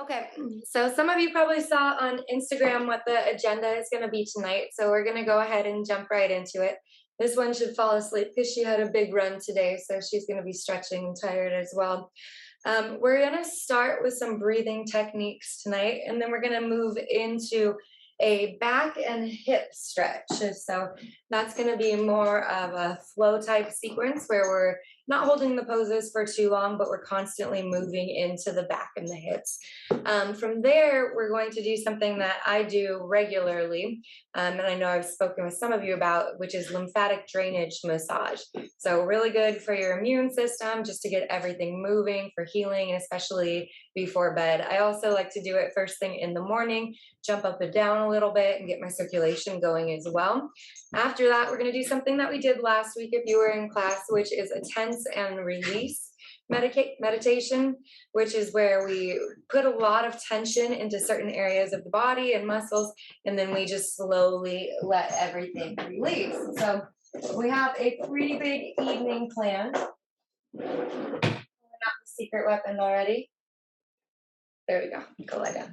Okay, so some of you probably saw on Instagram what the agenda is going to be tonight. So we're going to go ahead and jump right into it. This one should fall asleep because she had a big run today. So she's going to be stretching and tired as well. We're going to start with some breathing techniques tonight, and then we're going to move into a back and hip stretch. So that's going to be more of a flow type sequence where we're not holding the poses for too long, but we're constantly moving into the back and the hips. From there, we're going to do something that I do regularly, and I know I've spoken with some of you about, which is lymphatic drainage massage. So really good for your immune system, just to get everything moving for healing, and especially before bed. I also like to do it first thing in the morning, jump up and down a little bit and get my circulation going as well. After that, we're going to do something that we did last week if you were in class, which is a tense and release meditation, which is where we put a lot of tension into certain areas of the body and muscles, and then we just slowly let everything release. So we have a pretty big evening planned. Not the secret weapon already. There we go. Go lie down.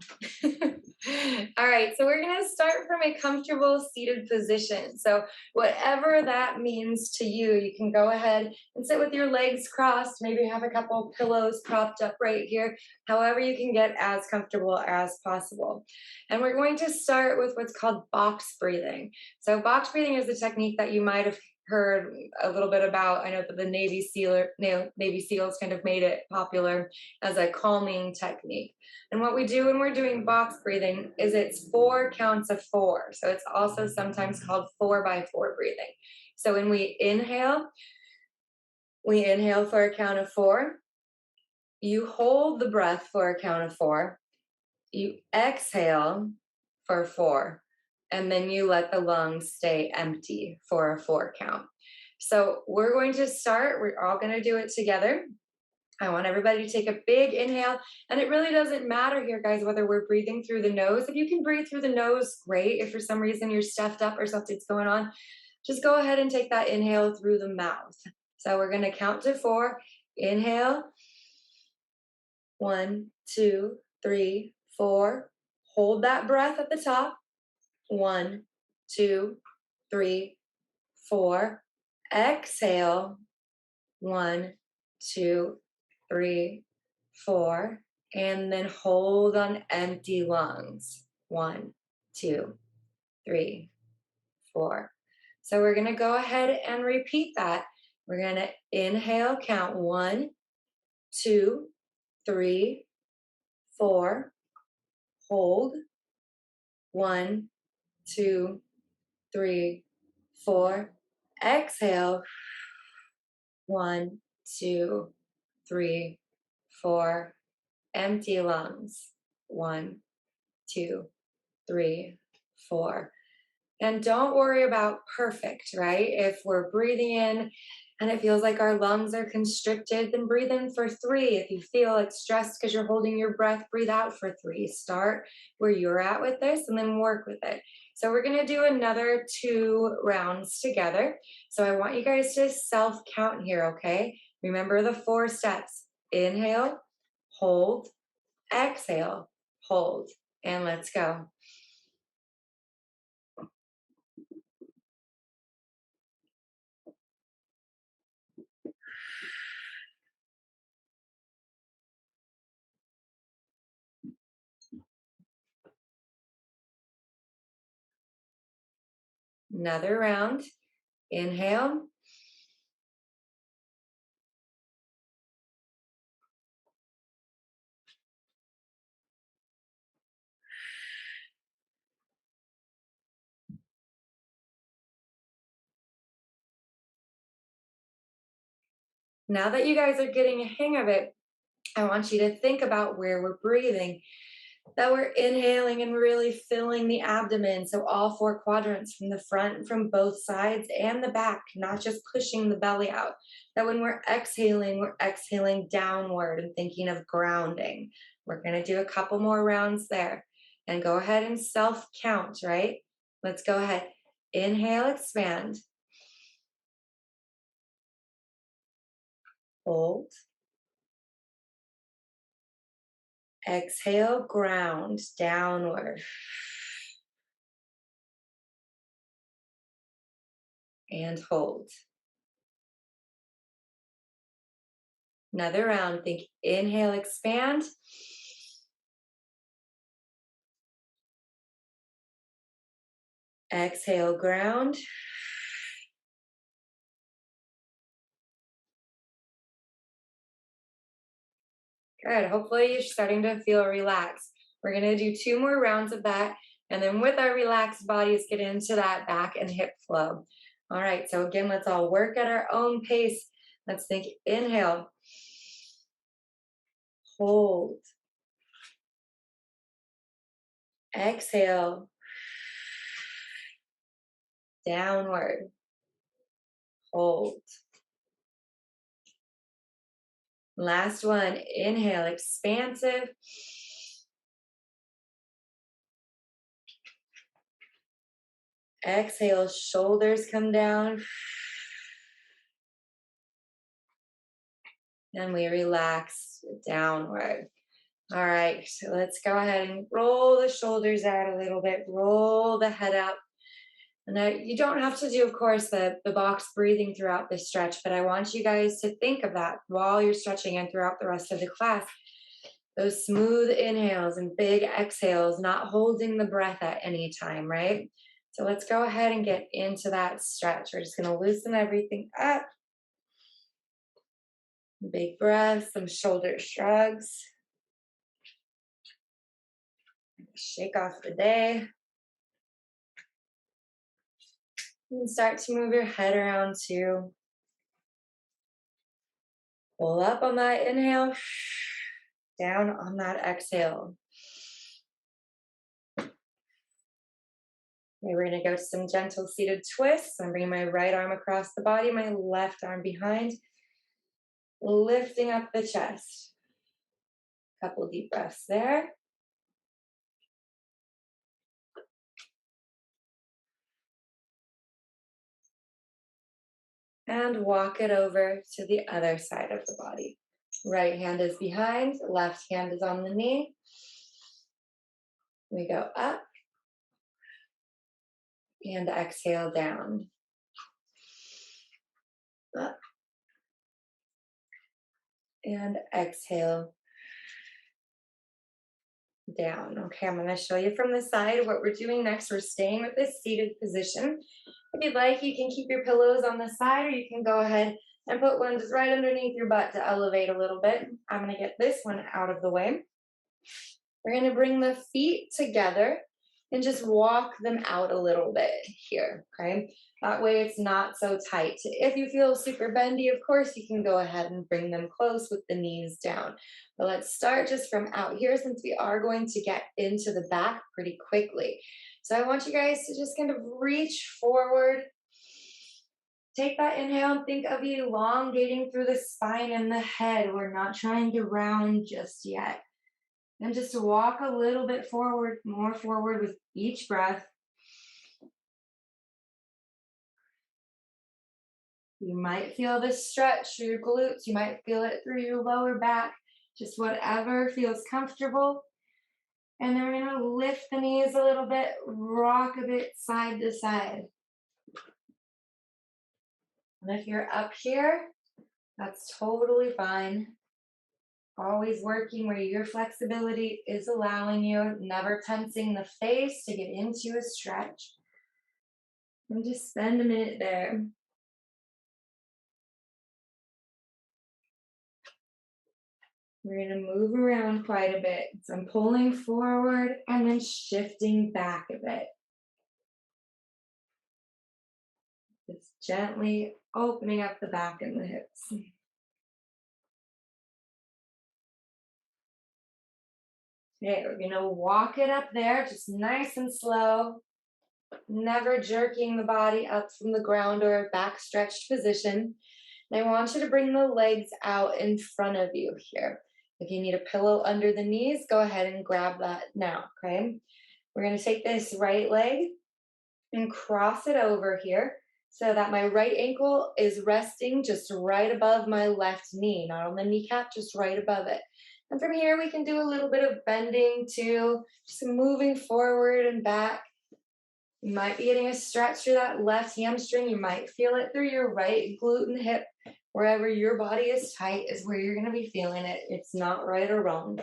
All right, so we're going to start from a comfortable seated position. So whatever that means to you, you can go ahead and sit with your legs crossed, maybe have a couple pillows propped up right here, however you can get as comfortable as possible. And we're going to start with what's called box breathing. So box breathing is a technique that you might have heard a little bit about. I know that the Navy SEALs kind of made it popular as a calming technique. And what we do when we're doing box breathing is it's 4 counts of 4. So it's also sometimes called 4x4 breathing. So when we inhale for a count of 4. You hold the breath for a count of 4. You exhale for 4. And then you let the lungs stay empty for a 4 count. So we're going to start. We're all going to do it together. I want everybody to take a big inhale. And it really doesn't matter here, guys, whether we're breathing through the nose. If you can breathe through the nose, great. If for some reason you're stuffed up or something's going on, just go ahead and take that inhale through the mouth. So we're going to count to 4. Inhale. 1, 2, 3, 4. Hold that breath at the top. 1, 2, 3, 4. Exhale. 1, 2, 3, 4. And then hold on empty lungs. 1, 2, 3, 4. So we're going to go ahead and repeat that. We're going to inhale, count 1, 2, 3, 4. Hold. 1, 2, 3, 4. Exhale. 1, 2, 3, 4. Empty lungs. 1, 2, 3, 4. And don't worry about perfect, right? If we're breathing in and it feels like our lungs are constricted, then breathe in for 3. If you feel like stressed because you're holding your breath, breathe out for 3. Start where you're at with this and then work with it. So we're going to do another 2 rounds together. So I want you guys to self-count here, okay? Remember the 4 steps. Inhale, hold, exhale, hold, and let's go. Another round. Inhale. Now that you guys are getting a hang of it, I want you to think about where we're breathing, that we're inhaling and really filling the abdomen. So all 4 quadrants, from the front, from both sides and the back, not just pushing the belly out. That when we're exhaling downward and thinking of grounding. We're going to do a couple more rounds there and go ahead and self-count, right? Let's go ahead. Inhale, expand. Hold. Exhale, ground, downward. And hold. Another round. Think inhale, expand. Exhale, ground. Good. Hopefully you're starting to feel relaxed. We're going to do 2 more rounds of that. And then with our relaxed bodies, get into that back and hip flow. All right. So again, let's all work at our own pace. Let's think inhale. Hold. Exhale. Downward. Hold. Last one. Inhale, expansive. Exhale, shoulders come down. And we relax downward. All right, so let's go ahead and roll the shoulders out a little bit, roll the head up. And you don't have to do, of course, the box breathing throughout this stretch, but I want you guys to think of that while you're stretching and throughout the rest of the class. Those smooth inhales and big exhales, not holding the breath at any time, right? So let's go ahead and get into that stretch. We're just going to loosen everything up. Big breath, some shoulder shrugs. Shake off the day. And start to move your head around too. Pull up on that inhale, down on that exhale. Okay, we're going to go to some gentle seated twists. I'm bringing my right arm across the body, my left arm behind, lifting up the chest. Couple deep breaths there. And walk it over to the other side of the body. Right hand is behind, left hand is on the knee. We go up and exhale down. Up and exhale down. Okay, I'm going to show you from the side what we're doing next. We're staying with this seated position. If you'd like, you can keep your pillows on the side, or you can go ahead and put one just right underneath your butt to elevate a little bit. I'm going to get this one out of the way. We're going to bring the feet together and just walk them out a little bit here, okay? That way it's not so tight. If you feel super bendy, of course, you can go ahead and bring them close with the knees down. But let's start just from out here, since we are going to get into the back pretty quickly. So I want you guys to just kind of reach forward. Take that inhale and think of elongating through the spine and the head. We're not trying to round just yet. And just to walk a little bit forward, more forward with each breath. You might feel this stretch through your glutes. You might feel it through your lower back. Just whatever feels comfortable. And then we're going to lift the knees a little bit, rock a bit side to side. And if you're up here, that's totally fine. Always working where your flexibility is allowing you, never tensing the face to get into a stretch. And just spend a minute there. We're going to move around quite a bit. So I'm pulling forward and then shifting back a bit. Just gently opening up the back and the hips. Okay, we're going to walk it up there, just nice and slow, never jerking the body up from the ground or back stretched position. And I want you to bring the legs out in front of you here. If you need a pillow under the knees, go ahead and grab that now, okay? We're going to take this right leg and cross it over here so that my right ankle is resting just right above my left knee, not on the kneecap, just right above it. And from here, we can do a little bit of bending too, just moving forward and back. You might be getting a stretch through that left hamstring. You might feel it through your right glute and hip. Wherever your body is tight is where you're going to be feeling it. It's not right or wrong.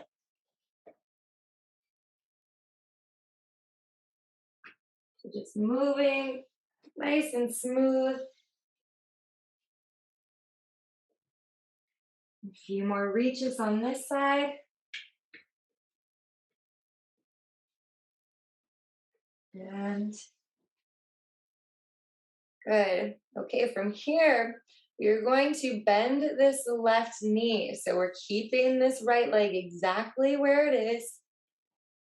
So just moving nice and smooth. A few more reaches on this side. And good. Okay, from here, we're going to bend this left knee. So we're keeping this right leg exactly where it is.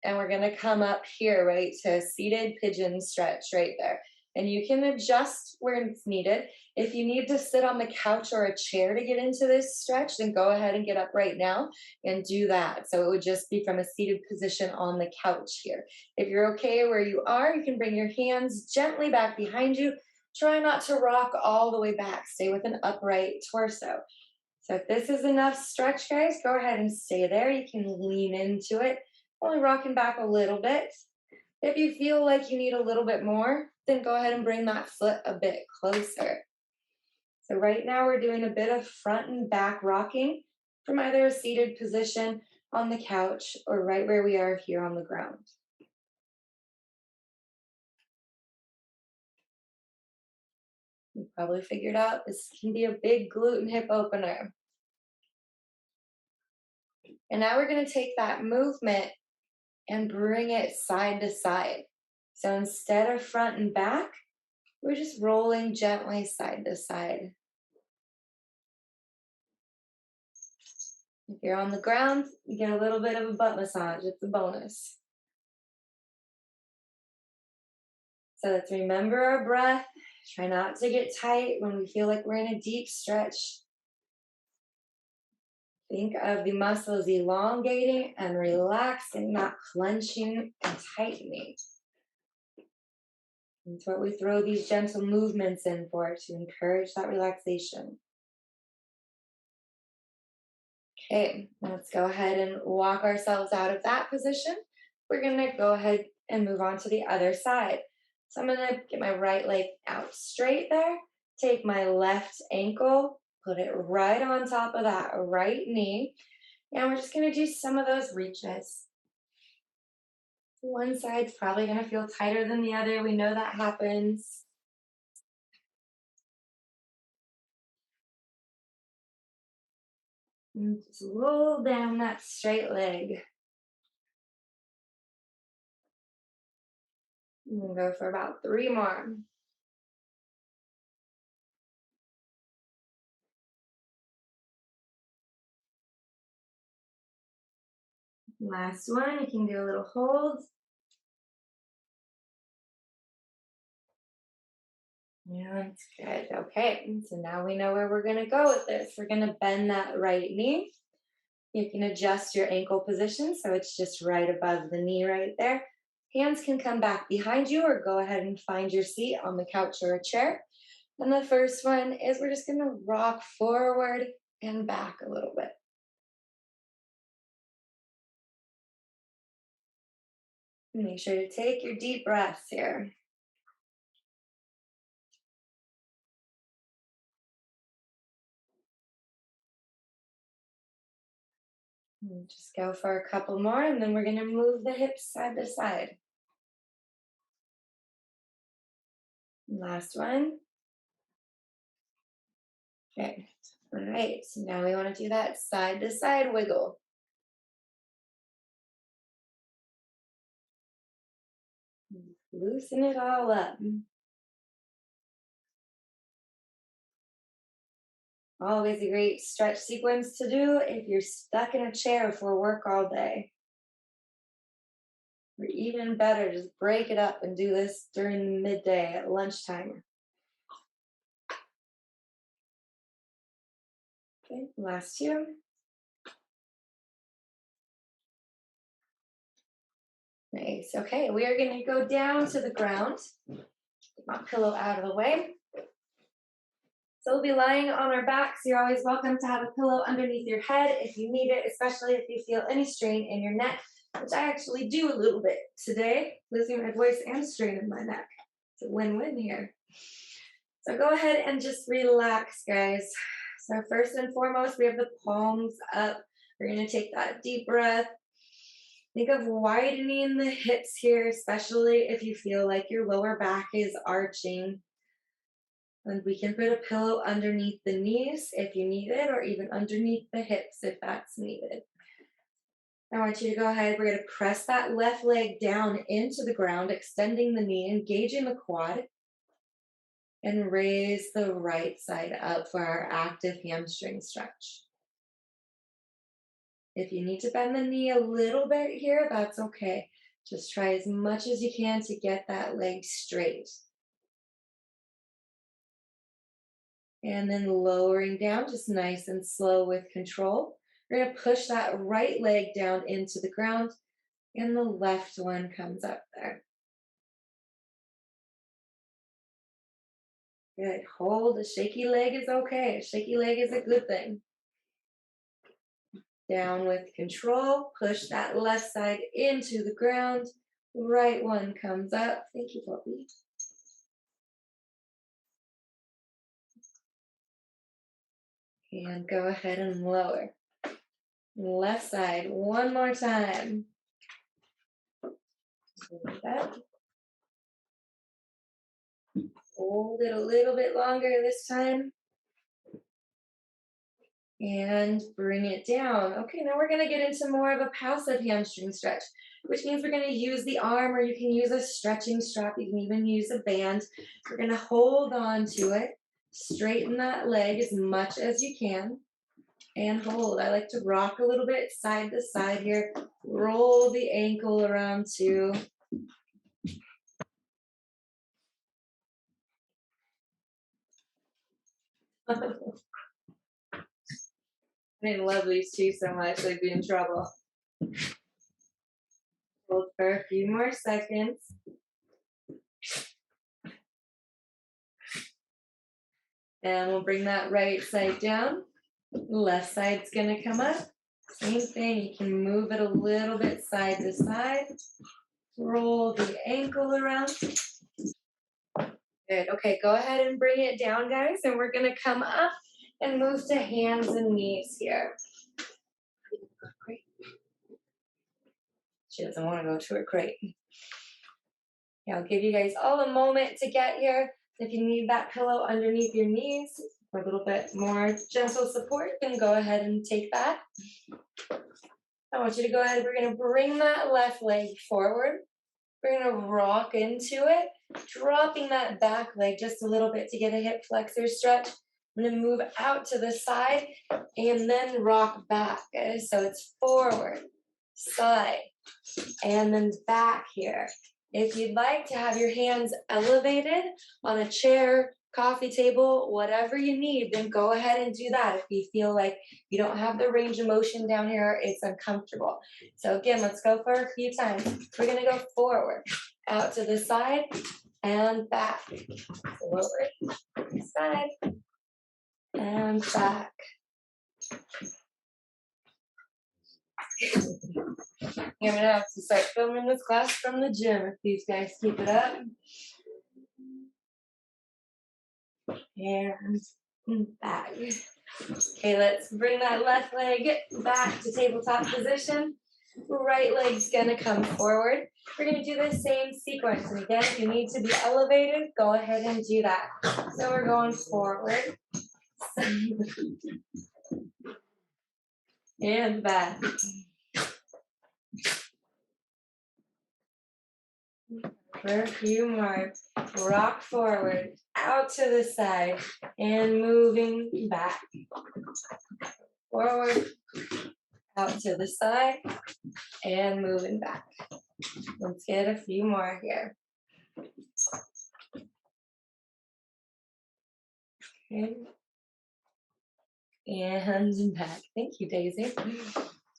And we're going to come up here, right, to seated pigeon stretch right there. And you can adjust where it's needed. If you need to sit on the couch or a chair to get into this stretch, then go ahead and get up right now and do that. So it would just be from a seated position on the couch here. If you're okay where you are, you can bring your hands gently back behind you. Try not to rock all the way back. Stay with an upright torso. So if this is enough stretch, guys, go ahead and stay there. You can lean into it, only rocking back a little bit. If you feel like you need a little bit more, then go ahead and bring that foot a bit closer. So right now we're doing a bit of front and back rocking from either a seated position on the couch or right where we are here on the ground. You probably figured out this can be a big glute and hip opener. And now we're going to take that movement and bring it side to side. So instead of front and back, we're just rolling gently side to side. If you're on the ground, you get a little bit of a butt massage. It's a bonus. So let's remember our breath. Try not to get tight when we feel like we're in a deep stretch. Think of the muscles elongating and relaxing, not clenching and tightening. That's what we throw these gentle movements in for, to encourage that relaxation. Okay, let's go ahead and walk ourselves out of that position. We're gonna go ahead and move on to the other side. So I'm gonna get my right leg out straight there, take my left ankle, put it right on top of that right knee, and we're just gonna do some of those reaches. One side's probably gonna feel tighter than the other. We know that happens. And just roll down that straight leg. We'll go for about 3 more. Last one, you can do a little hold. Yeah, that's good. Okay, so now we know where we're gonna go with this. We're gonna bend that right knee. You can adjust your ankle position so it's just right above the knee right there. Hands can come back behind you or go ahead and find your seat on the couch or a chair. And the first one is we're just gonna rock forward and back a little bit. Make sure to take your deep breaths here. And just go for a couple more, and then we're going to move the hips side to side. Last one. Okay. All right. So now we want to do that side to side wiggle. Loosen it all up. Always a great stretch sequence to do if you're stuck in a chair for work all day. Or even better, just break it up and do this during the midday at lunchtime. Okay, last two. Nice. Okay, we are going to go down to the ground. Get my pillow out of the way. So we'll be lying on our backs. You're always welcome to have a pillow underneath your head if you need it, especially if you feel any strain in your neck, which I actually do a little bit today, losing my voice and strain in my neck. It's a win-win here. So go ahead and just relax, guys. So first and foremost, we have the palms up. We're gonna take that deep breath. Think of widening the hips here, especially if you feel like your lower back is arching. And we can put a pillow underneath the knees if you need it, or even underneath the hips if that's needed. I want you to go ahead. We're going to press that left leg down into the ground, extending the knee, engaging the quad, and raise the right side up for our active hamstring stretch. If you need to bend the knee a little bit here, that's okay. Just try as much as you can to get that leg straight. And then lowering down, just nice and slow with control. We're going to push that right leg down into the ground, and the left one comes up there. Good. Hold. A shaky leg is okay. A shaky leg is a good thing. Down with control. Push that left side into the ground. Right one comes up. Thank you, puppy. And go ahead and lower. Left side, one more time. Like that. Hold it a little bit longer this time. And bring it down. Okay, now we're gonna get into more of a passive hamstring stretch, which means we're gonna use the arm, or you can use a stretching strap. You can even use a band. We're gonna hold on to it, straighten that leg as much as you can, and hold. I like to rock a little bit side to side here. Roll the ankle around too. I didn't love these two so much, they'd be in trouble. Hold for a few more seconds. And we'll bring that right side down. Left side's gonna come up. Same thing, you can move it a little bit side to side. Roll the ankle around. Good, okay, go ahead and bring it down, guys, and we're gonna come up and move to hands and knees here. She doesn't wanna go to her crate. Yeah, I'll give you guys all a moment to get here. If you need that pillow underneath your knees for a little bit more gentle support, then go ahead and take that. I want you to go ahead. We're going to bring that left leg forward. We're going to rock into it, dropping that back leg just a little bit to get a hip flexor stretch. I'm going to move out to the side and then rock back. Okay? So it's forward, side, and then back here. If you'd like to have your hands elevated on a chair, coffee table, whatever you need, then go ahead and do that. If you feel like you don't have the range of motion down here, it's uncomfortable. So again, let's go for a few times. We're gonna go forward, out to the side, and back. Forward, side, and back. I'm gonna have to start filming this class from the gym if these guys keep it up. And back. Okay, let's bring that left leg back to tabletop position. Right leg's gonna come forward. We're gonna do the same sequence. And again, if you need to be elevated, go ahead and do that. So we're going forward. And back. For a few more. Rock forward, out to the side, and moving back. Forward, out to the side, and moving back. Let's get a few more here. Okay. And back. Thank you, Daisy.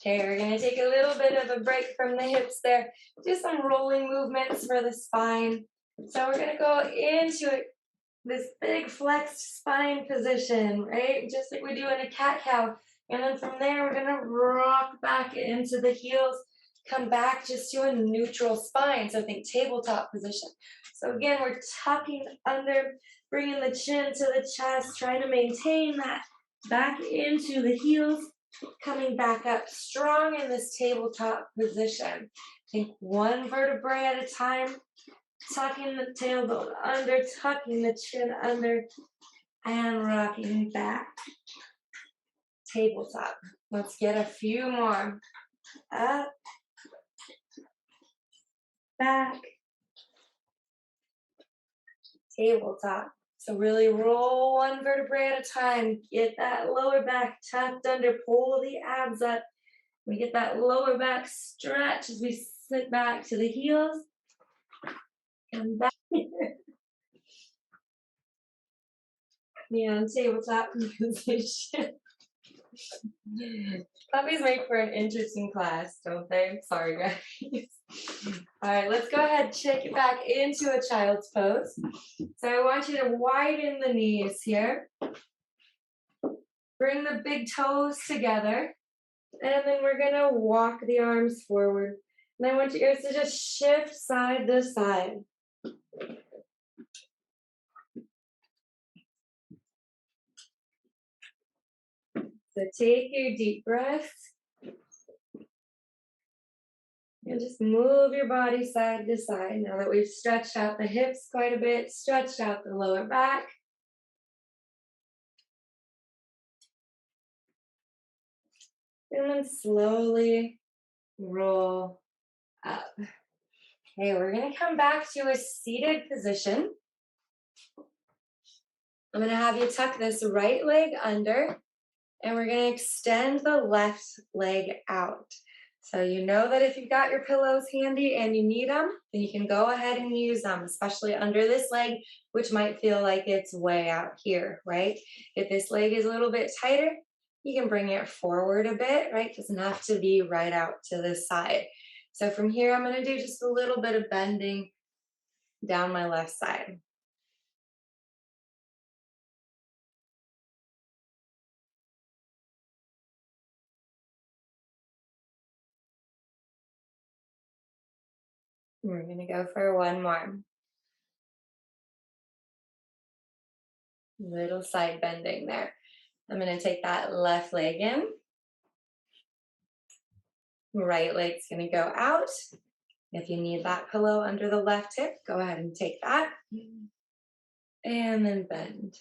Okay, we're going to take a little bit of a break from the hips there. Do some rolling movements for the spine. So we're going to go into it. this big flexed spine position, right? Just like we do in a cat-cow. And then from there, we're gonna rock back into the heels, come back just to a neutral spine. So think tabletop position. So again, we're tucking under, bringing the chin to the chest, trying to maintain that back into the heels, coming back up strong in this tabletop position. Think one vertebrae at a time, tucking the tailbone under, tucking the chin under, and rocking back. Tabletop. Let's get a few more. Up, back, tabletop. So really roll one vertebrae at a time. Get that lower back tucked under, pull the abs up. We get that lower back stretch as we sit back to the heels. And back. Yeah, tabletop position. Puppies make for an interesting class, don't they? Sorry, guys. All right, let's go ahead, check it back into a child's pose. So I want you to widen the knees here. Bring the big toes together. And then we're gonna walk the arms forward. And I want you guys to just shift side to side. So take your deep breaths. And just move your body side to side. Now that we've stretched out the hips quite a bit, stretched out the lower back. And then slowly roll up. Okay, we're gonna come back to a seated position. I'm gonna have you tuck this right leg under, and we're gonna extend the left leg out. So you know that if you've got your pillows handy and you need them, then you can go ahead and use them, especially under this leg, which might feel like it's way out here, right? If this leg is a little bit tighter, you can bring it forward a bit, right? It doesn't have to be right out to the side. So from here, I'm gonna do just a little bit of bending down my left side. We're gonna go for one more. Little side bending there. I'm gonna take that left leg in. Right leg's gonna go out. If you need that pillow under the left hip, go ahead and take that. And then bend.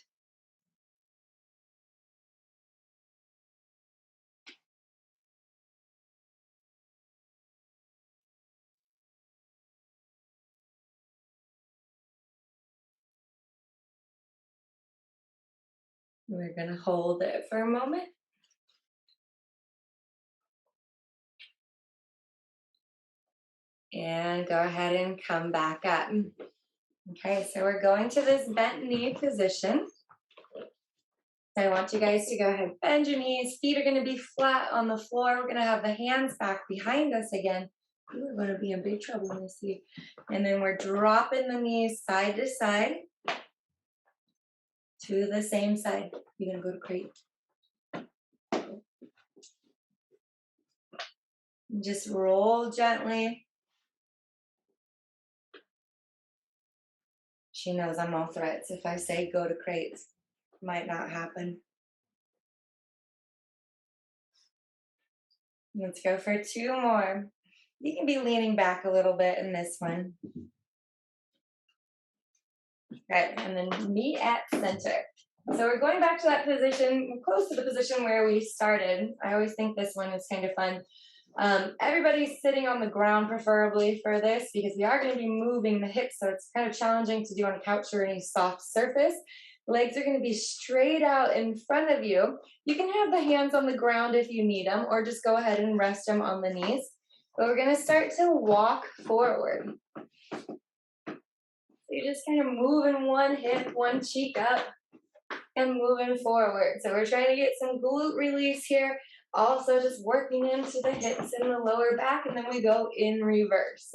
We're gonna hold it for a moment. And go ahead and come back up. Okay, so we're going to this bent knee position. So I want you guys to go ahead, bend your knees. Feet are gonna be flat on the floor. We're gonna have the hands back behind us again. We're gonna be in big trouble in this seat. And then we're dropping the knees side to side to the same side. You're gonna go to crate. And just roll gently. She knows I'm all threats. If I say go to crates, might not happen. Let's go for two more. You can be leaning back a little bit in this one. Okay, and then meet at center. So we're going back to that position, close to the position where we started. I always think this one is kind of fun. Everybody's sitting on the ground preferably for this because we are going to be moving the hips, so it's kind of challenging to do on a couch or any soft surface. Legs are going to be straight out in front of you. You can have the hands on the ground if you need them, or just go ahead and rest them on the knees. But we're going to start to walk forward. So you're just kind of moving one hip, one cheek up, and moving forward. So we're trying to get some glute release here. Also just working into the hips and the lower back, and then we go in reverse.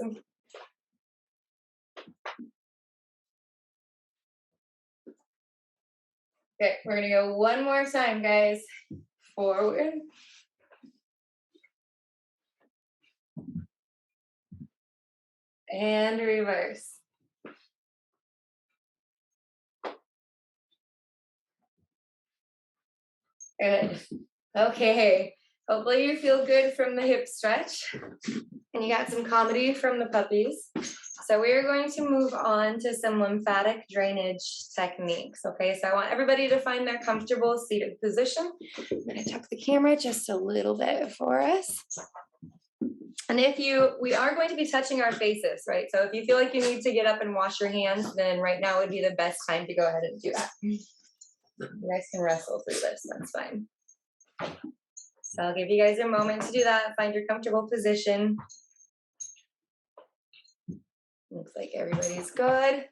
Okay, we're gonna go one more time, guys. Forward and reverse. Good. Okay. Hopefully you feel good from the hip stretch and you got some comedy from the puppies. So we are going to move on to some lymphatic drainage techniques. Okay, so I want everybody to find their comfortable seated position. I'm going to tuck the camera just a little bit for us. And we are going to be touching our faces, right? So if you feel like you need to get up and wash your hands, then right now would be the best time to go ahead and do that. You guys can wrestle through this, that's fine. So I'll give you guys a moment to do that. Find your comfortable position. Looks like everybody's good.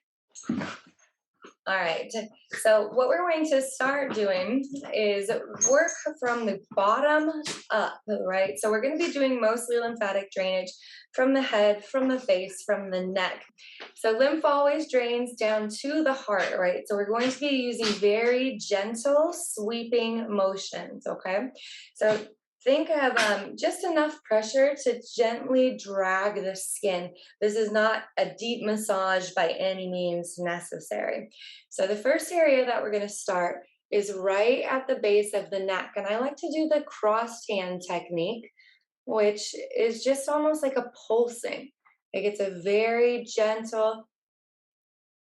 All right, so what we're going to start doing is work from the bottom up, right? So we're going to be doing mostly lymphatic drainage from the head, from the face, from the neck. So lymph always drains down to the heart, right? So we're going to be using very gentle sweeping motions, okay? So think of just enough pressure to gently drag the skin. This is not a deep massage by any means necessary. So the first area that we're going to start is right at the base of the neck. And I like to do the crossed hand technique, which is just almost like a pulsing. Like it's a very gentle,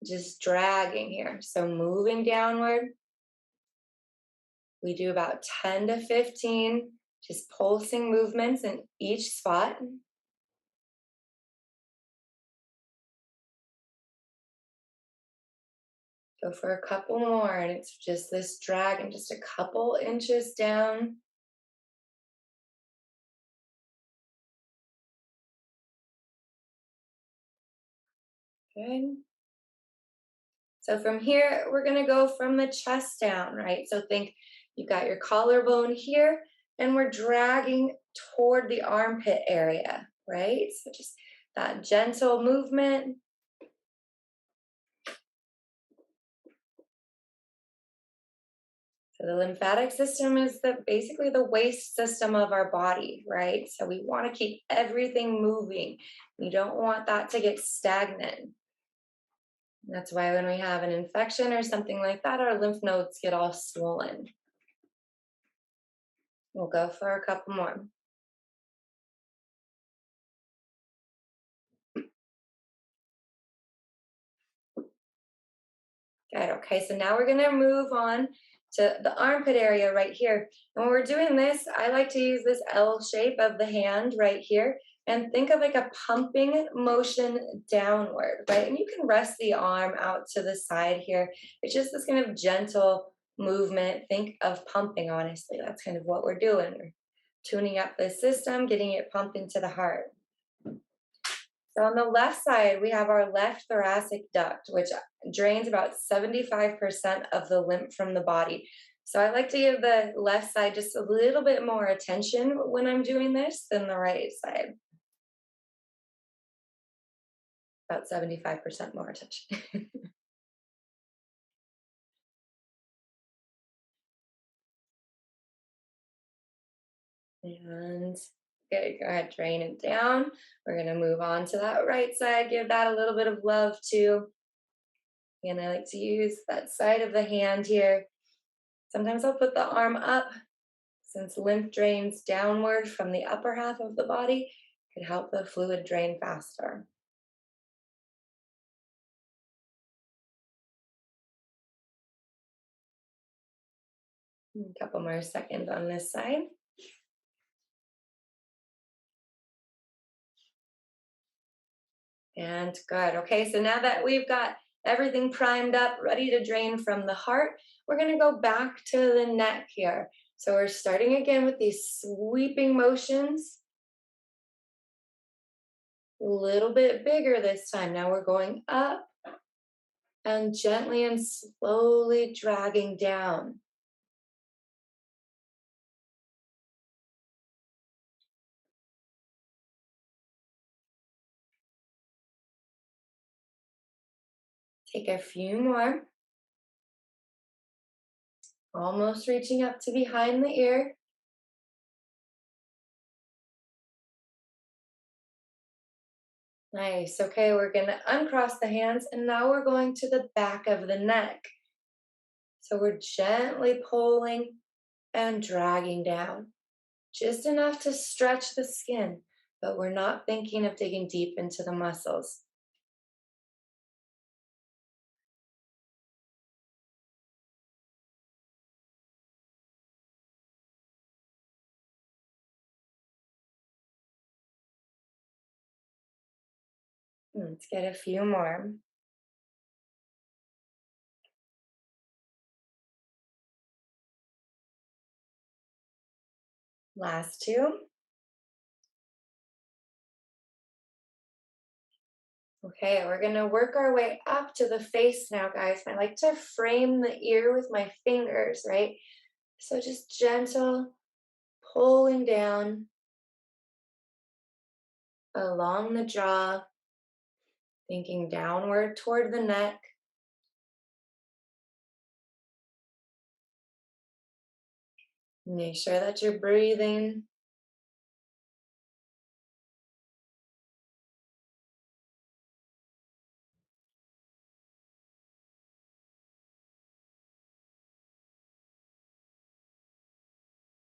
just dragging here. So moving downward. We do about 10 to 15 just pulsing movements in each spot. Go for a couple more, and it's just this drag and just a couple inches down. Good. So from here, we're gonna go from the chest down, right? So think you've got your collarbone here, and we're dragging toward the armpit area, right? So just that gentle movement. So the lymphatic system is basically the waste system of our body, right? So we want to keep everything moving. We don't want that to get stagnant. That's why when we have an infection or something like that, our lymph nodes get all swollen. We'll go for a couple more. Good. Okay, so now we're going to move on to the armpit area right here. And when we're doing this, I like to use this L shape of the hand right here and think of like a pumping motion downward, right? And you can rest the arm out to the side here. It's just this kind of gentle movement. Think of pumping, honestly. That's kind of what we're doing. We're tuning up the system, getting it pumped into the heart. So on the left side, we have our left thoracic duct, which drains about 75% of the lymph from the body. So I like to give the left side just a little bit more attention when I'm doing this than the right side. About 75% more attention. And good, go ahead, drain it down. We're gonna move on to that right side, give that a little bit of love too. And I like to use that side of the hand here. Sometimes I'll put the arm up since lymph drains downward from the upper half of the body, could help the fluid drain faster. A couple more seconds on this side. And good. Okay, so now that we've got everything primed up, ready to drain from the heart, we're going to go back to the neck here. So we're starting again with these sweeping motions. A little bit bigger this time. Now we're going up and gently and slowly dragging down. Take a few more. Almost reaching up to behind the ear. Nice. Okay, we're going to uncross the hands and now we're going to the back of the neck. So we're gently pulling and dragging down, just enough to stretch the skin, but we're not thinking of digging deep into the muscles. Let's get a few more. Last two. Okay, we're gonna work our way up to the face now, guys. I like to frame the ear with my fingers, right? So just gentle pulling down along the jaw, thinking downward toward the neck. Make sure that you're breathing.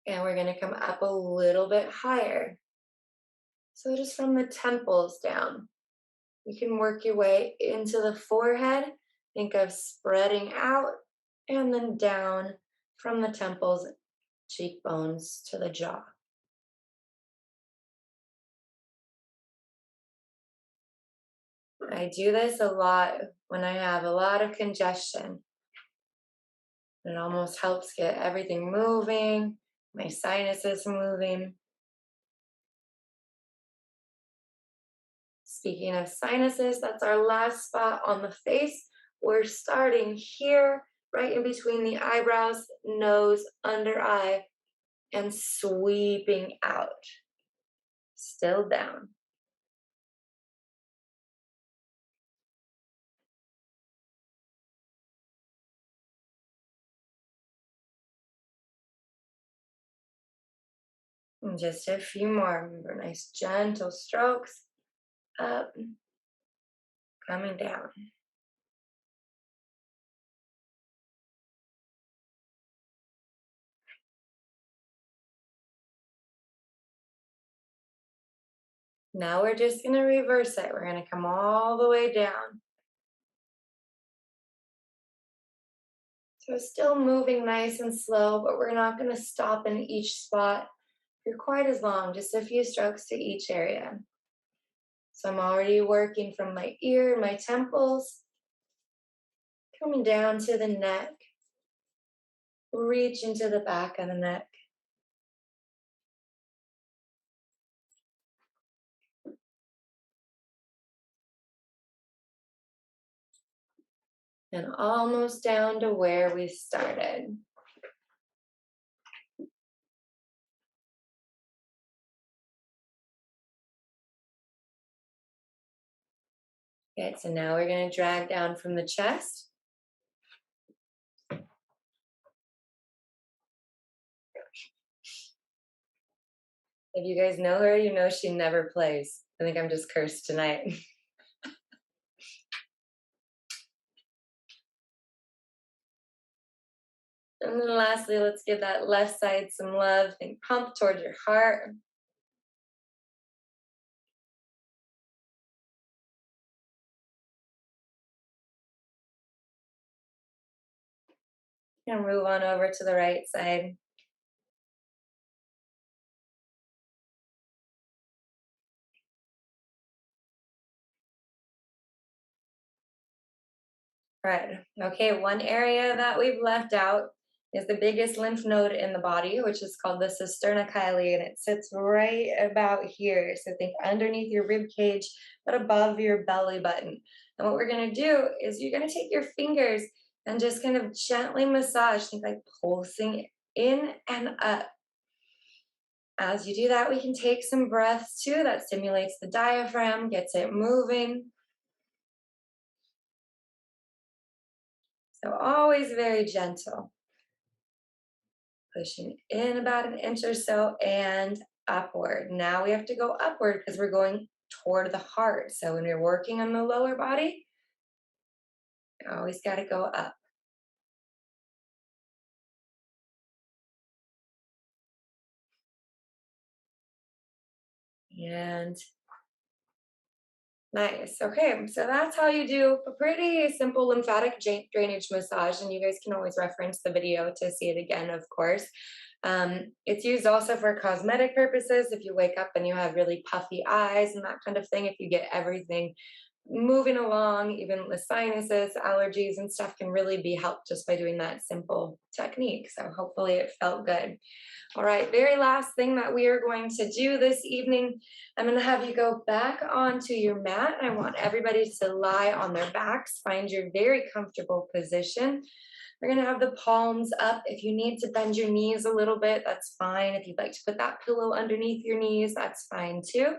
And we're gonna come up a little bit higher. So just from the temples down. You can work your way into the forehead. Think of spreading out and then down from the temples, cheekbones to the jaw. I do this a lot when I have a lot of congestion. It almost helps get everything moving, my sinuses moving. Speaking of sinuses, that's our last spot on the face. We're starting here, right in between the eyebrows, nose, under eye, and sweeping out. Still down. And just a few more. Remember, nice gentle strokes up, coming down. Now we're just going to reverse it. We're going to come all the way down. So still moving nice and slow, but we're not going to stop in each spot for quite as long, just a few strokes to each area. So I'm already working from my ear, my temples, coming down to the neck, reach into the back of the neck. And almost down to where we started. Okay, so now we're going to drag down from the chest. If you guys know her, you know she never plays. I think I'm just cursed tonight. And then lastly, let's give that left side some love. Think pump towards your heart. And move on over to the right side. Right. Okay, one area that we've left out is the biggest lymph node in the body, which is called the cisterna chyli, and it sits right about here. So think underneath your rib cage, but above your belly button. And what we're going to do is you're going to take your fingers and just kind of gently massage, think like pulsing in and up. As you do that, we can take some breaths too. That stimulates the diaphragm, gets it moving. So always very gentle. Pushing in about an inch or so and upward. Now we have to go upward because we're going toward the heart. So when you're working on the lower body, you always got to go up. And nice. Okay, so that's how you do a pretty simple lymphatic drainage massage, and you guys can always reference the video to see it again, of course. It's used also for cosmetic purposes. If you wake up and you have really puffy eyes and that kind of thing, if you get everything moving along, even the sinuses, allergies, and stuff can really be helped just by doing that simple technique. So hopefully it felt good. All right, very last thing that we are going to do this evening, I'm going to have you go back onto your mat. I want everybody to lie on their backs, find your very comfortable position. We're going to have the palms up. If you need to bend your knees a little bit, that's fine. If you'd like to put that pillow underneath your knees, that's fine too.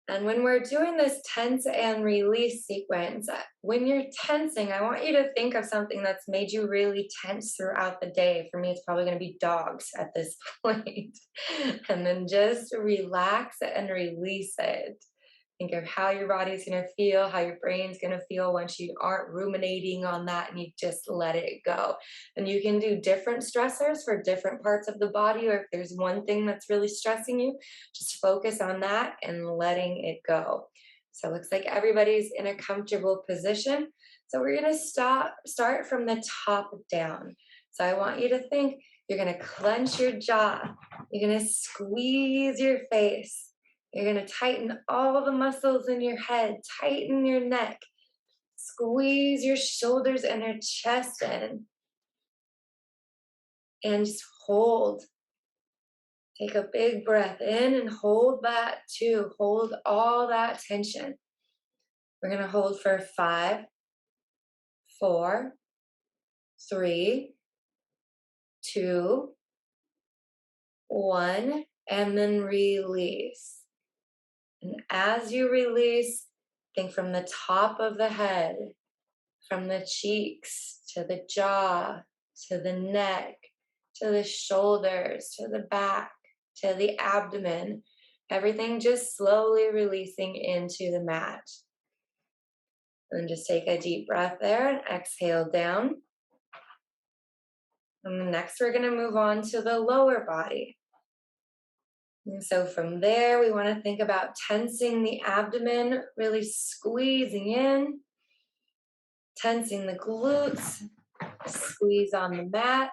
And when we're doing this tense and release sequence, when you're tensing, I want you to think of something that's made you really tense throughout the day. For me, it's probably going to be dogs at this point. And then just relax and release it. Think of how your body's going to feel, how your brain's going to feel once you aren't ruminating on that and you just let it go. And you can do different stressors for different parts of the body, or if there's one thing that's really stressing you, just focus on that and letting it go. So it looks like everybody's in a comfortable position. So we're going to start from the top down. So I want you to think you're going to clench your jaw. You're going to squeeze your face. You're going to tighten all the muscles in your head, tighten your neck, squeeze your shoulders and your chest in, and just hold. Take a big breath in and hold that too. Hold all that tension. We're going to hold for 5, 4, 3, 2, 1, and then release. And as you release, think from the top of the head, from the cheeks to the jaw, to the neck, to the shoulders, to the back, to the abdomen. Everything just slowly releasing into the mat. And just take a deep breath there and exhale down. And next we're going to move on to the lower body. And so from there, we want to think about tensing the abdomen, really squeezing in, tensing the glutes, squeeze on the mat.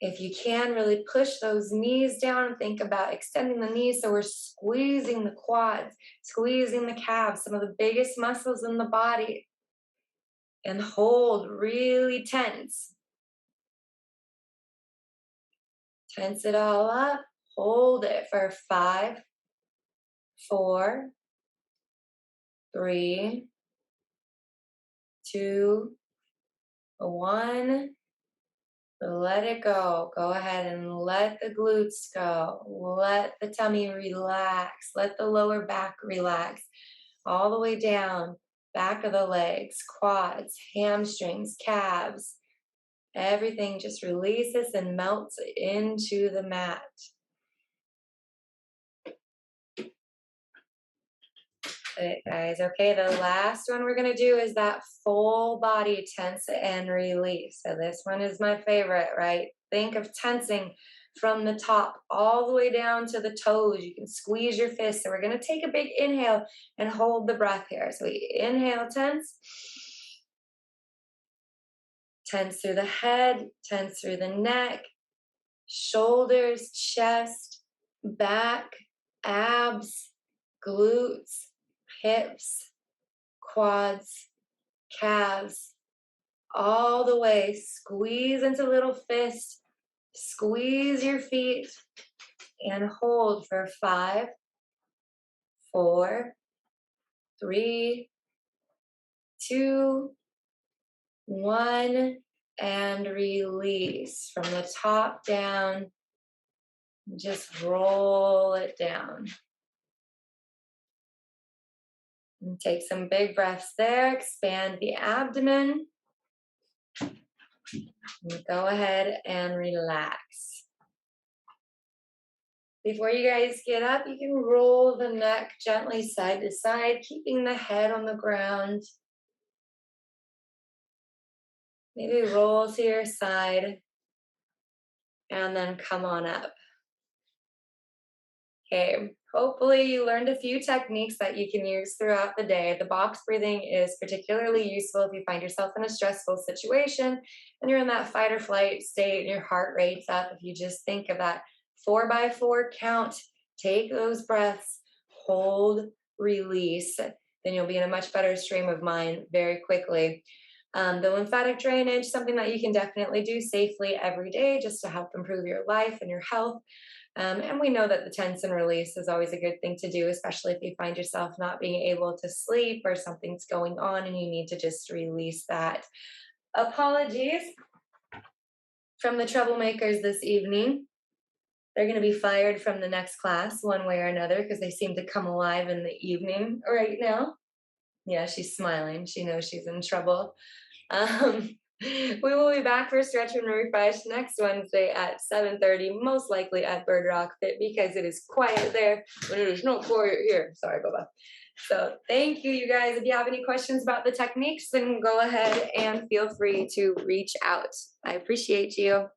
If you can, really push those knees down. Think about extending the knees so we're squeezing the quads, squeezing the calves, some of the biggest muscles in the body. And hold really tense. Tense it all up. Hold it for 5, 4, 3, 2, 1. Let it go. Go ahead and let the glutes go. Let the tummy relax. Let the lower back relax. All the way down, back of the legs, quads, hamstrings, calves. Everything just releases and melts into the mat. Good, guys. Okay, the last one we're going to do is that full body tense and release. So this one is my favorite, right? Think of tensing from the top all the way down to the toes. You can squeeze your fists. So we're going to take a big inhale and hold the breath here. So we inhale, tense. Tense through the head, tense through the neck, shoulders, chest, back, abs, glutes, hips, quads, calves, all the way. Squeeze into little fist, squeeze your feet, and hold for 5, 4, 3, 2, 1, and release from the top down. Just roll it down. And take some big breaths there, expand the abdomen. Go ahead and relax. Before you guys get up, you can roll the neck gently side to side, keeping the head on the ground. Maybe roll to your side and then come on up. Okay, hopefully you learned a few techniques that you can use throughout the day. The box breathing is particularly useful if you find yourself in a stressful situation and you're in that fight or flight state and your heart rate's up. If you just think of that 4x4 count, take those breaths, hold, release, then you'll be in a much better stream of mind very quickly. The lymphatic drainage, something that you can definitely do safely every day just to help improve your life and your health. And we know that the tense and release is always a good thing to do, especially if you find yourself not being able to sleep or something's going on and you need to just release that. Apologies from the troublemakers this evening. They're going to be fired from the next class one way or another because they seem to come alive in the evening right now. Yeah, she's smiling. She knows she's in trouble. We will be back for Stretch and Refresh next Wednesday at 7:30, most likely at Bird Rock Fit because it is quiet there, but it is not quiet here. Sorry, Bubba. So thank you, you guys. If you have any questions about the techniques, then go ahead and feel free to reach out. I appreciate you.